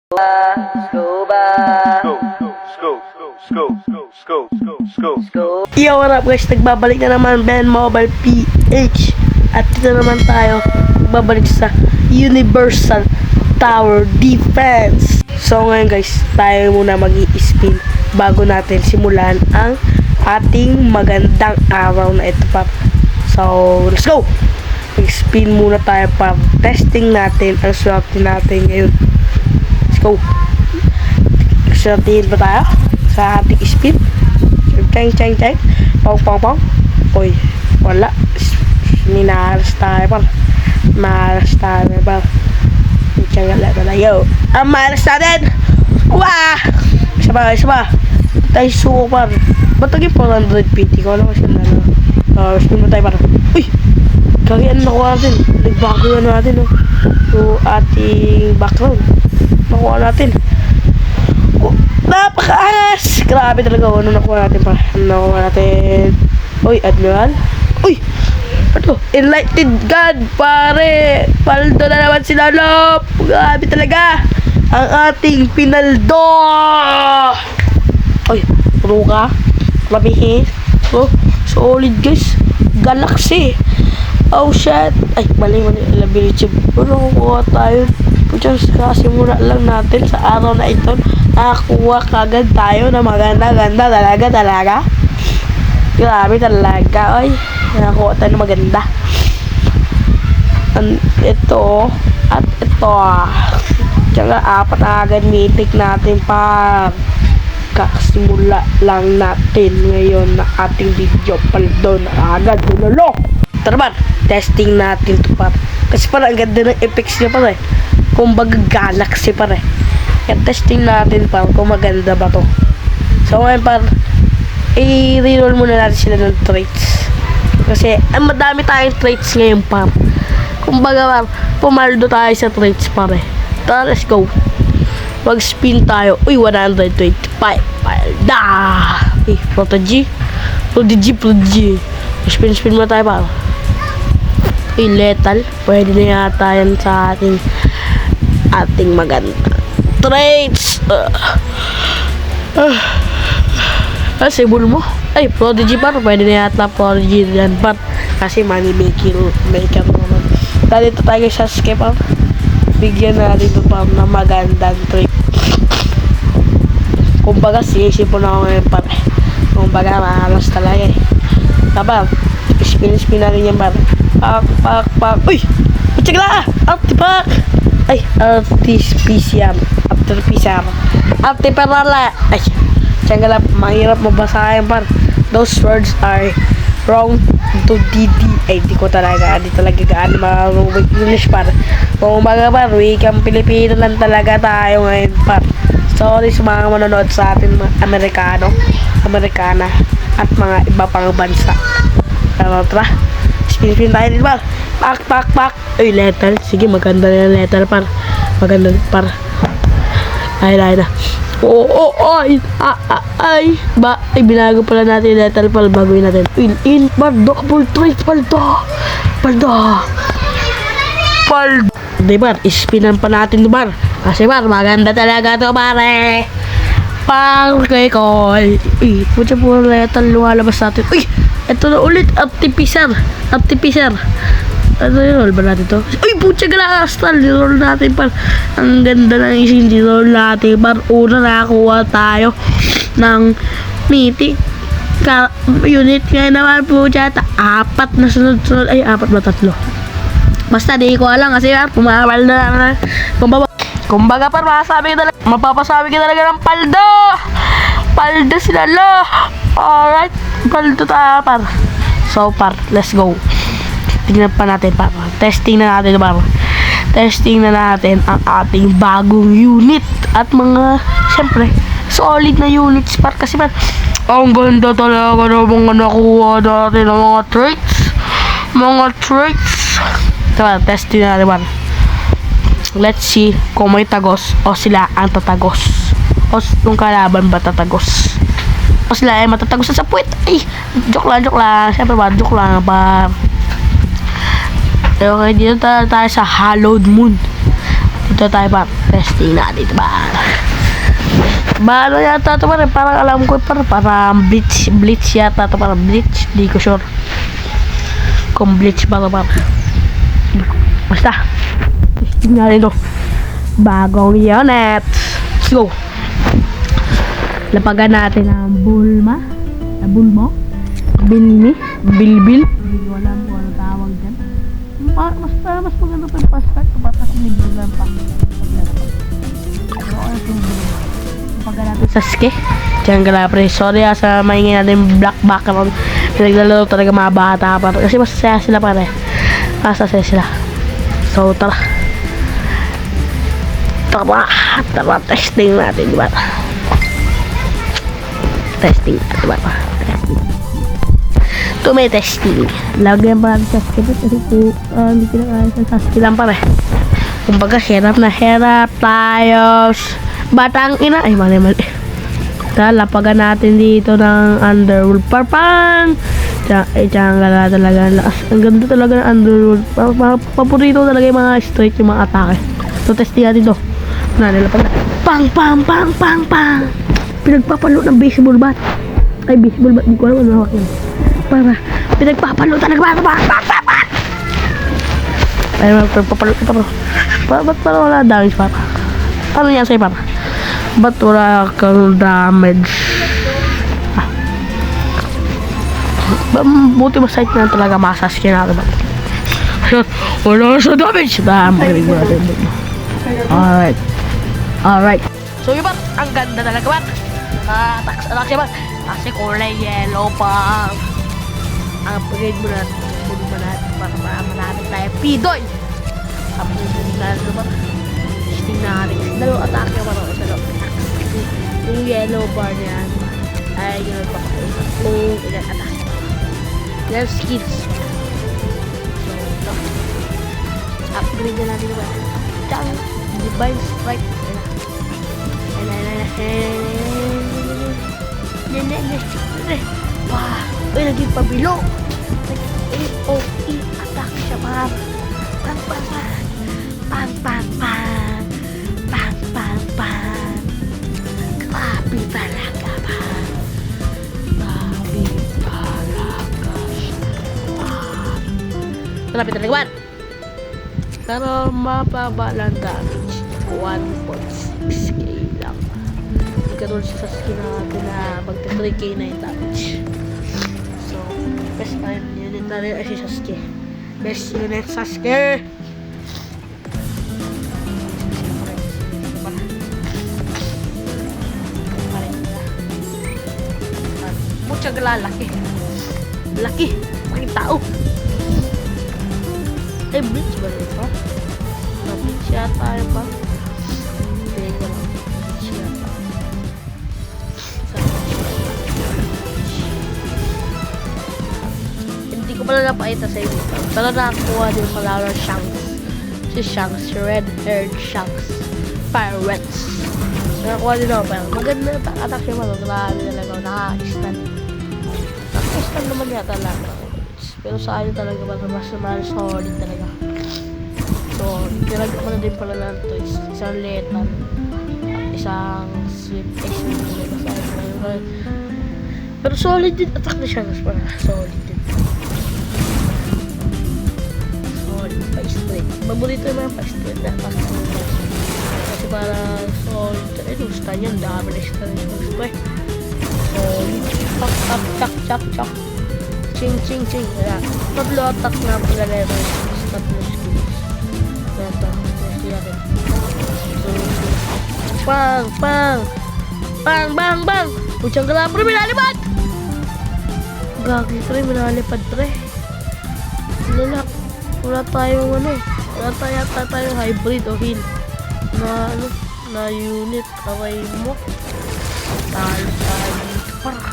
Yo, what up guys? Nagbabalik na naman Ben Mobile PH. At dito naman tayo nagbabalik sa Universal Tower Defense. So ngayon guys, tayo muna mag-i-spin bago natin simulan ang ating magandang araw na ito pa. So let's go! Mag-spin muna tayo pa. Testing natin ang swerte natin ngayon. Let's go! Swertihin ba tayo sa ating spin? Chang. Pong. Uy, wala. Minahalas tayo pa. Mahalas tayo pa. Changala na yo. Ang mahalas natin! Wah! Isa ba? Tayo suko pa. Ba't naging 450 ko? Alam ko siya na. Spin mo tayo pa. Uy! Kaya nakuha natin. Nagbago na natin. So, ating background. Nakuha natin. Napakaas! Grabe talaga. Ano nakuha natin pa? Nakuha natin. Uy, Admiral. Uy! Ano? Enlightened God, pare! Paldo na naman sila, lop! Grabe talaga! Ang ating pinaldo! Uy, puro ka. Labihin. Oh, solid guys. Galaxy. Oh shit. Ay, mali. Ability. Ano kukuha tayo? Just kasimula lang natin sa araw na ito. Nakakuha kagad tayo na maganda talaga. Grabe talaga. Ay, nakakuha tayo na maganda. Ito at ito. Tsaka apat na agad mythic natin pa. Kasimula lang natin ngayon na ating video. Paldo na agad. Lolo! Tara ba? Testing natin ito pa. Kasi parang ang ganda ng effects niya pa eh. Kumbaga galaxy pa rin. Kaya testing natin pa kung maganda ba to. So ngayon pa i-reroll muna natin sila ng traits. Kasi madami tayong traits ngayon pa. Kumbaga pa pumaldo tayo sa traits pa rin. Tara, let's go. Mag-spin tayo. Uy, 125. Palda! Eh, Prodigy. Spin mo tayo pa. Uy, lethal. Pwede na yata yan sa ating maganda traits. Sibul mo. Ay, Prodigy par. Pwede na yata Prodigy yan par. Kasi money maker naman. Dahil ito tayo sa skip par. Bigyan na rin ito par na magandang trait. Kumbaga sinisipon ako ngayon par. Kumbaga mahalas talaga eh. Tapos spin na rin yan par. Pak. Uy! Putsigla! Artipak! Ay, artificial. Artiperala. Ay, tiyanggalap. Mahirap mabasahin par. Those words are wrong to DD. Ay, di talaga gaano marunong English par. Kung baga par, wikang Pilipino lang talaga tayo ngayon par. Sorry sa mga manonood sa atin mga Amerikana at mga iba pang bansa. Pero tara, spin tayo din par. Pak. Uy, lethal. Sige, maganda na yung lethal par. Maganda par. Ay na. Ay. Binago pala natin yung lethal par. Baguhin natin. In par. Full trade. Paldo. Di par, ispinan pa natin par. Kasi par, maganda talaga to pare. Par kay Koy. Uy, putya puro lethal lumalabas natin. Uy, ito na ulit. Artificer. Ano yun? Roll ba natin to? Uy, putya gala astral. Roll natin par. Ang ganda ng isin. Roll natin par. Una nakakuha tayo ng mythic unit. Kaya naman putya. Apat na sunod. Ay, apat ba? 3. Basta di ko alam kasi par. Pumapal na. Kumbaga par, mapapasabi ka talaga ng paldo. Paldo sila lo. Alright. Paldo tayo par. So par, let's go. Tingnan pa natin pa. Testing na natin ang ating bagong unit at mga siyempre solid na units par kasi man ang ganda talaga ng mga nakuha natin ng mga traits. Diba, testing na natin par. Let's see kung may tagos o sila ang tatagos o yung kalaban ba tatagos o sila ay matatagos sa puwet. Ay, joke lang siyempre ba, joke lang pa. Okay, dito tayo sa Hallowed Moon. Dito tayo pa. Testing natin ito ba? Ano yata ito pare? Parang alam ko parang bleach yata ito, parang bleach. Di ko sure kung bleach ba ito pare. Basta testing natin ito. Bagong unit. Let's go. Lapagan natin ang Bulma. Bulmo? Bilbil? Hindi ko alam kung ano tawag dyan. Mas maganda pa yung passport kapag kasi libre lang pa. Lapagan natin Sasuke. Diyan ka lang pre. Sorry sa maingin natin black background. Pinaglalaro talaga mga bata pa. Kasi masasaya sila pare. Masasaya sila. So tara. Tara testing natin diba? Testing diba? Ito may testing. Lagyan pa natin Sasuke kasi hindi kinakaya sa Sasuke lang pare. Kumbaga hirap na hirap tayo. Batang ina. Ay mali. Lapagan natin dito ng Underworld Parpang. Diyan ka talaga. Ang ganda talaga ng Underworld. Paborito talaga yung mga straight yung mga atake. So testing natin ito. Nalapag na. Pang. Pinagpapalo ng baseball bat. Ay baseball bat. Hindi ko alam ano hawak yun. Para pinagpapalo talaga. Ay pinagpapalo. Ba't parang wala damage papa? Paano niya sa'yo papa? Ba't wala kang damage? Buti masayit na talaga masaskin natin ba? Wala sa damage! Magaling natin. Alright. So yun ba? Ang ganda talaga ba? Attack siya ba? Kasi kulay yellow pa. Upgrade mo natin. Para marami tayo. Pidoy! Upgrade natin ba? Testing natin. Dalawang attack yung dalawa. Yung yellow bar niya. Ay yun pa kayo. Kung ilan attack. Yan skills. So, upgrade na natin ba? Chang! Divine Strike. Wah! Uy, naging pabilo! AOE attack siya pa! Pang! Grabe talaga pa! Grabe talaga man! Pero mababa lang damage. 1.6k lang. Hindi ka doon sa skin natin na magta-3k na yung damage. So, best unit na rin ay si Sasuke. Best unit Sasuke! Mutsag lalaki. Laki! Making tao! Ay, bleach ba rin pa? Bleach yata yun pa? Teka lang. Bleach yata. Hindi ko pala napakita sa inyo. Pero nakakuha din pala ng Shanks. Si Shanks, red-haired Shanks. Pirates. Nakakuha din ako. Pero maganda attack siya man. Grabe talaga. Nakaka-stun. Nakaka-stun naman yata lang. Pero sa akin talaga mas solid talaga. So, nilagyan ko na din pala ng toys. Isang lethal. Isang sweet extreme. Pero solid din attack na siya. Solid din. Solid. Pa-straight. Maburito yung mga pa-straight na attack. Kasi para solid. Eh, stun yun. Dami na stun yung gusto eh. Solid. Chak. Ching. Kaya, tatlo attack na pala na ito. Tatlo skills. Kaya ito. Testing natin. So, bang! Putsang ka lang, pre, minalipad! Gagi, pre, minalipad, pre. Wala tayong hybrid o heal. Na unit. Aray mo. Talo. Parang.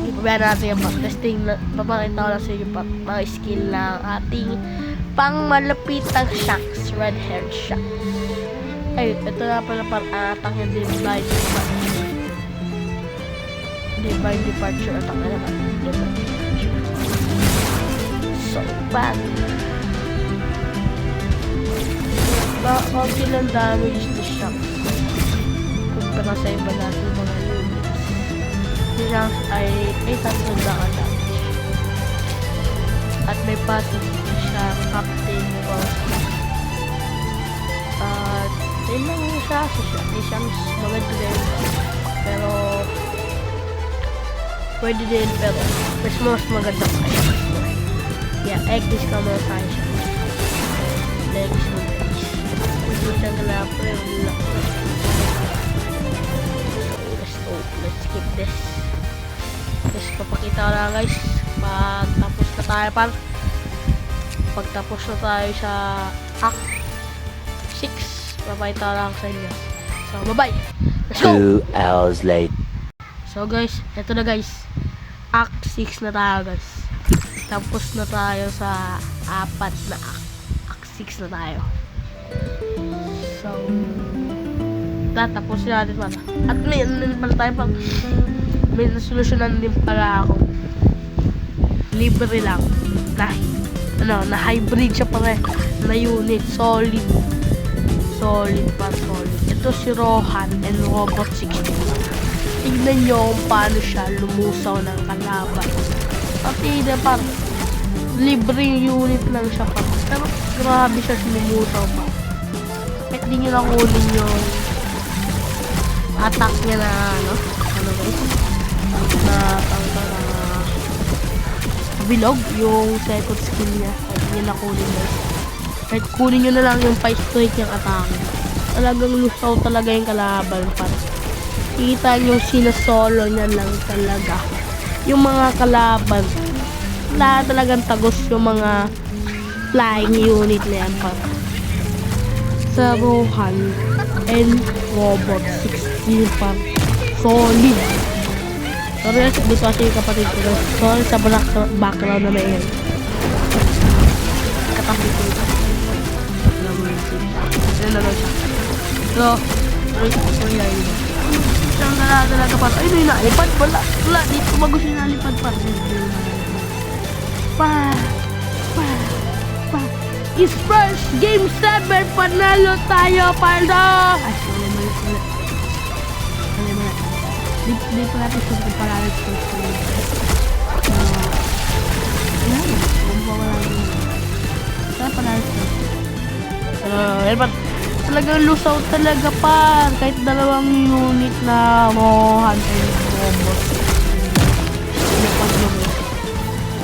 Ipabayaan natin yung testing. Papakita ko na sa inyo mga skill ng ating pangmalapitang Shanks. Red-haired Shanks. Ay, ito na pala attack yung Divine Departure attack na naman. So bad. Konti lang damage ni Shanks kumpara sa iba natin mga units. Si Shanks ay 800 lang ang damage. At may passive siya Captain Force. At yun lang siya. Si Shanks maganda din. Pero pwede din, pero mas maganda pa siya. Yeah, X ka mo tayo siya. X mo. Hindi siya galapo yung let's skip this. Guys, papakita ko lang guys. Pagtapos na tayo sa Act 6, papakita ko lang sa inyo. So, bye-bye! Let's go! 2 hours later. So guys, eto na guys. Act 6 na tayo guys. Tapos na tayo sa apat na Act 6 na tayo. So, tatapos natin pala. At may pala tayo pang may nasolusyonan din pala ako. Libre lang. Na hybrid siya pala na unit. Solid pa, solid. Ito si Rohan and Robot 60. Tignan nyo kung paano siya lumusaw ng kalaban. Pati na parang libre unit lang siya pa. Pero grabe siya lumusaw pa. Kahit di nyo nakunin yung attack niya na ano guys, na bilog yung second skill niya. Kahit di nyo nakunin guys. Kahit kunin nyo na lang yung 5 straight niyang attack. Talagang lusaw talaga yung kalaban pa. Kita nyo sinasolo niya lang talaga yung mga kalaban. Wala talagang tagos yung mga flying unit na yan pa. Sa Rohan and Robot 16 pa. Solid. Sorry guys, dito kasi yung kapatid ko guys. Sorry sa background na may yan. Katabi ko ito. Yan na lang siya. So, sorry lang yun. Isang talaga pa. Ay, may nalipad. Wala. Dito bagus yung nalipad pa. Is first game 7. Panalo tayo, Paldo! Ay, mali. Dito natin sa panalo ko. Wala panalo ko. Talagang lusaw talaga pa. Kahit dalawang unit na Rohan and Robot.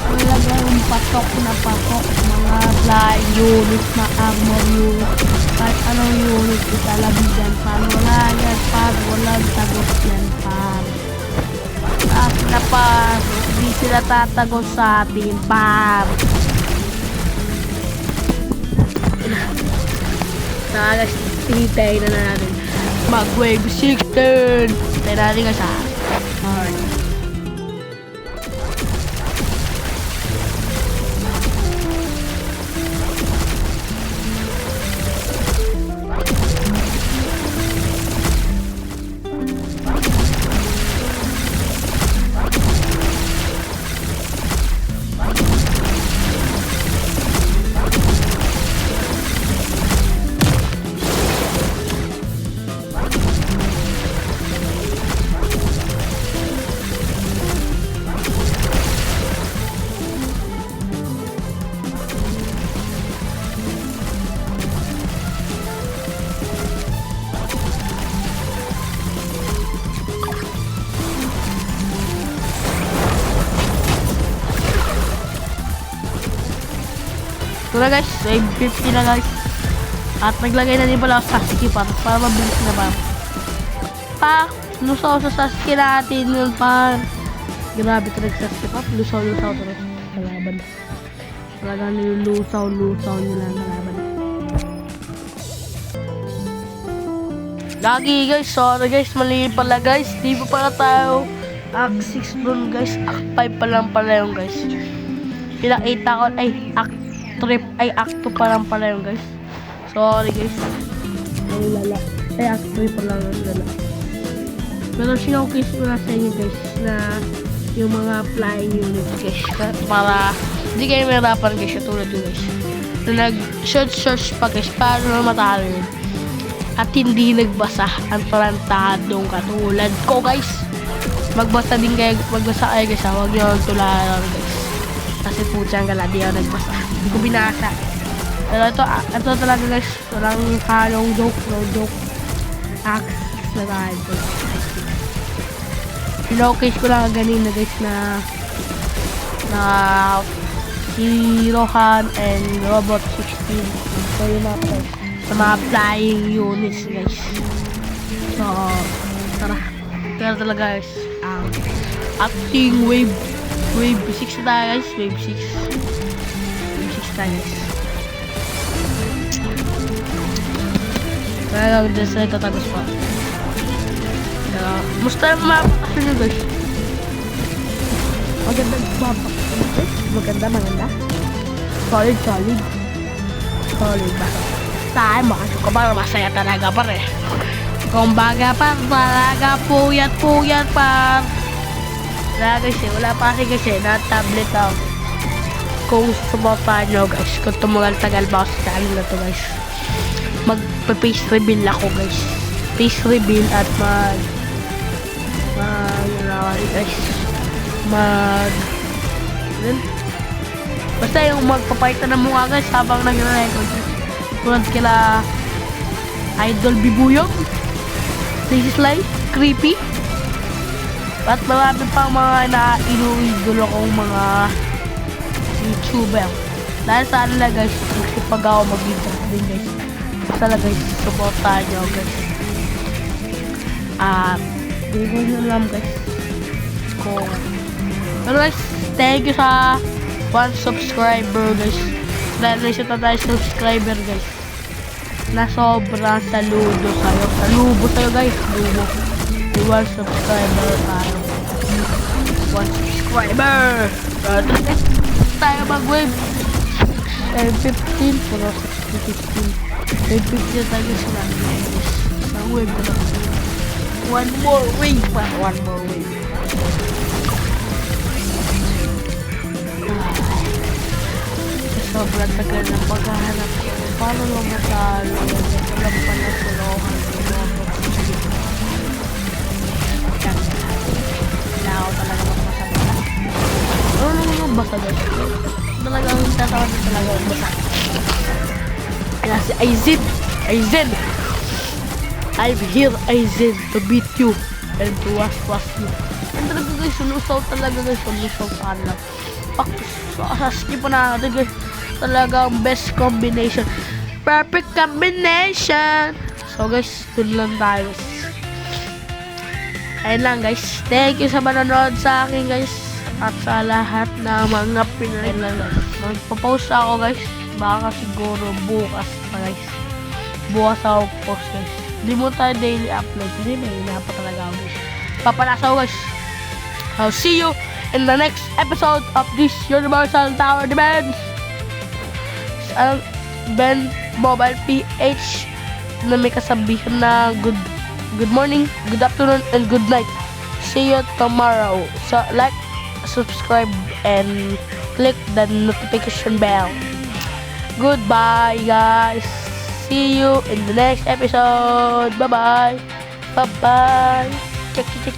Talagang patok na patok. Mga flying unit na armor unit. Kahit anong unit italabigan pa. Wala yan pa. Walang tagos yan pa. At na pa. Hindi sila tatagos sa atin pa. Guys, hintay na natin mag-wave 6 turn. Hintay natin guys ha. Alright. So na guys, wave 50 na guys. At naglagay na din pala ako sa Sasuke para mabilis na ba. Lusaw sa Sasuke natin yun pa. Grabe talaga Sasuke pa. Lusaw talaga. Kalaban. Talagang nilulusaw nila ang kalaban. Lagi guys, sorry guys, mali pala guys. Di pa pala tayo Act 6 dun guys. Act 5 pa lang pala yung guys. Pinakita ko, Act 2 pa lang pala yung guys. Sorry guys. Act 3 pa lang yung lala. Pero sinokis ko na sa inyo guys na yung mga flying units guys. Para hindi kayo mahirapan guys. Tulad yun guys. na nag-search pa guys paano matalo yun. At hindi nagbasa ang tarantadong katulad ko guys. Magbasa kayo guys ha. Huwag nyo tularan guys. Kasi putyang gala, di ako nagbasa. Hindi ko binasa. Pero ito talaga guys. Walang halong joke. No joke. Axe na tayo. Showcase ko lang ganina guys na Herohan and Robot 16. So yun na guys. Sa mga flying units guys. So tara. Kaya talaga guys. Acting wave 6 na guys. Wave 6 na guys. Kaya lang dyan sa tatagos pa. Musta yung mapapakasyon nyo guys? Maganda maganda solid ba? Tayo makasyon ko ba? Masaya talaga pa rin. Kumbaga pa talaga puyat pa. Wala guys wala pa kasi na tablet ako. Kung suportahan nyo guys, kung tumagal-tagal ba ako sa channel na to guys, mag-face reveal ako guys. Face reveal at basta yung magpapakita ng mukha guys habang nag-record. Tulad kila Idol Bibuyog, this is like creepy, at marami pang mga na-inuidolo kong mga YouTuber. Dahil sa nila guys, magsipag ako mag-video din guys. Basta lang guys, supportahan nyo guys. Hindi ko nyo alam guys. Pero guys, thank you sa 1 subscriber guys. Dahil na isa tayo subscriber guys. Na sobrang saludo sa'yo. Salubo sa'yo guys. Salubo. 1 subscriber tayo. 1 subscriber. Tayo mag-wave. 15. Pero 15. 15 tayo sila. Isang wave ko lang. One more wave. Sobrang tagal ng paghahanap ko. Paano lang matalo? Walang pala suluhan. Wala ako talaga magmasabasa. Ano naman basa guys? Talagang tatawag na talaga ang basa. Kaya si Aizen! I'm here, Aizen, to beat you and to was you. And talaga guys, sulusaw talaga guys. Sulusaw saan lang. Skip po na natin guys. Talagang best combination, perfect combination. So guys, dun lang tayo. Ayun lang guys, thank you sa manonood sa akin guys, at sa lahat ng mga Pinoy lang guys. Magpo-post ako guys, baka siguro bukas pa guys. Bukas ako post guys. Hindi mo tayo daily upload, hindi may pa talaga ako guys. Papalasa ko guys. I'll see you in the next episode of this Universal Tower Defense. Ben Mobile PH na may kasabihan na good morning, good afternoon, and good night. See you tomorrow. So like, subscribe, and click the notification bell. Goodbye guys. See you in the next episode. Bye bye. Check.